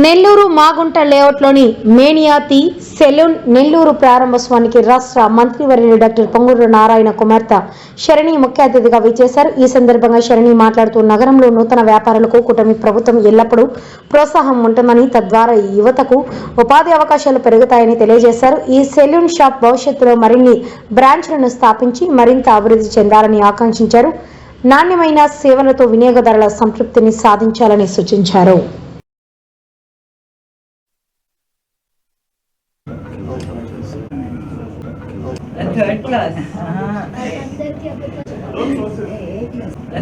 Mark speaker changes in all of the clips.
Speaker 1: నెల్లూరు మాగుంట లేఅవుట్లోని Mania tea salon Nellore ప్రారంభోత్సవానికి రాష్ట్ర మంత్రివర్యులు డాక్టర్ పొంగూరు నారాయణ కుమార్తె శరణి ముఖ్య అతిథిగా విచ్చేశారు. ఈ సందర్భంగా శరణి మాట్లాడుతూ నగరంలో నూతన వ్యాపారులకు కూటమి ప్రభుత్వం ఎల్లప్పుడూ ప్రోత్సాహం ఉంటుందని, తద్వారా యువతకు ఉపాధి అవకాశాలు పెరుగుతాయని తెలియజేశారు. ఈ సెలూన్ షాప్ భవిష్యత్తులో మరిన్ని బ్రాంచ్లను స్థాపించి మరింత అభివృద్ధి చెందాలని ఆకాంక్షించారు. నాణ్యమైన సేవలతో వినియోగదారుల సంతృప్తిని సాధించాలని సూచించారు.
Speaker 2: Third class.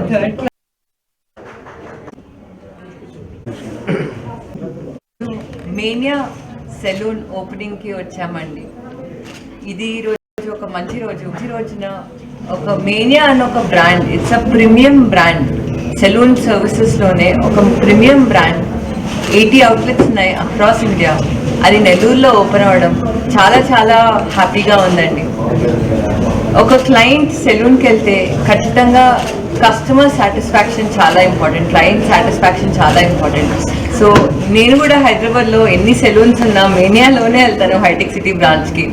Speaker 2: Third class. Mania saloon opening కి వచ్చామండి. ఇది రోజు ఒక మంచి రోజున ఒక మేనియా అన్న ఒక brand, it's a premium brand. Salon services లోనే ఒక ప్రీమియం బ్రాండ్ 80 అవుట్లెట్స్ ఉన్నాయి అక్రాస్ ఇండియా. అది నెల్లూరులో ఓపెన్ అవ్వడం చాలా చాలా హ్యాపీగా ఉందండి. ఒక క్లయింట్ సెలూన్కి వెళ్తే ఖచ్చితంగా కస్టమర్ సాటిస్ఫాక్షన్ చాలా ఇంపార్టెంట్, క్లయింట్ సాటిస్ఫాక్షన్ చాలా ఇంపార్టెంట్. సో నేను కూడా హైదరాబాద్లో ఎన్ని సెలూన్స్ ఉన్నా మేనియాలోనే వెళ్తాను, హైటెక్ సిటీ బ్రాంచ్కి.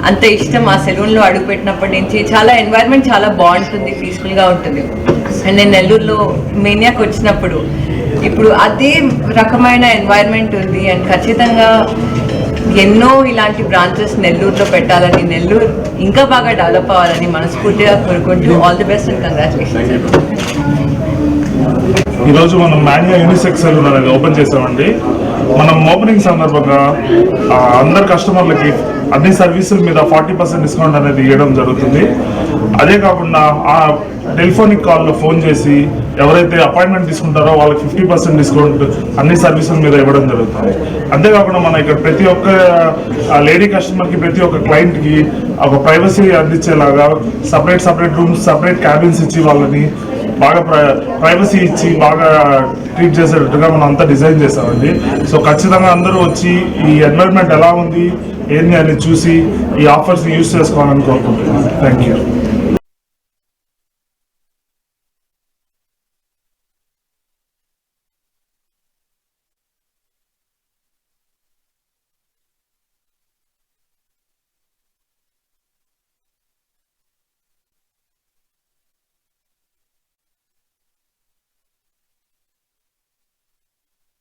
Speaker 2: అంత ఇష్టం ఆ సెలూన్లో అడుగుపెట్టినప్పటి నుంచి. చాలా ఎన్వైర్న్మెంట్ చాలా బాగుంటుంది, పీస్ఫుల్గా ఉంటుంది. అండ్ నేను నెల్లూరులో మేనియాకి వచ్చినప్పుడు ఇప్పుడు అదే రకమైన ఎన్వైర్న్మెంట్ ఉంది. అండ్ ఖచ్చితంగా ఎన్నో ఇలాంటి బ్రాంచెస్ నెల్లూరులో పెట్టాలని, నెల్లూరు ఇంకా బాగా డెవలప్ అవ్వాలని మనస్ఫూర్తిగా కోరుకుంటూ all the best and congratulations.
Speaker 3: ఈరోజు మనం మేనియా యూనిసెక్స్ సెలూన్ అనేది ఓపెన్ చేసామండి. మనం ఓపెనింగ్ సందర్భంగా అందరు కస్టమర్లకి అన్ని సర్వీసుల మీద 40% డిస్కౌంట్ అనేది ఇవ్వడం జరుగుతుంది. అదే కాకుండా ఆ టెలిఫోనిక్ కాల్లో ఫోన్ చేసి ఎవరైతే అపాయింట్మెంట్ తీసుకుంటారో వాళ్ళకి 50% డిస్కౌంట్ అన్ని సర్వీసుల మీద ఇవ్వడం జరుగుతుంది. అంతేకాకుండా మన ఇక్కడ ప్రతి ఒక్క లేడీ కస్టమర్కి, ప్రతి ఒక్క క్లయింట్కి ఒక ప్రైవసీ అందించేలాగా సపరేట్ రూమ్స్, సపరేట్ క్యాబిన్స్ ఇచ్చి వాళ్ళని బాగా ప్రైవసీ ఇచ్చి బాగా ట్రీట్ చేసేటట్టుగా మనం అంతా డిజైన్ చేసామండి. సో ఖచ్చితంగా అందరూ వచ్చి ఈ ఎన్వైర్న్మెంట్ ఎలా ఉంది ఏంటి అని చూసి ఈ ఆఫర్స్ని యూజ్ చేసుకోవాలని కోరుకుంటున్నాను. Thank you.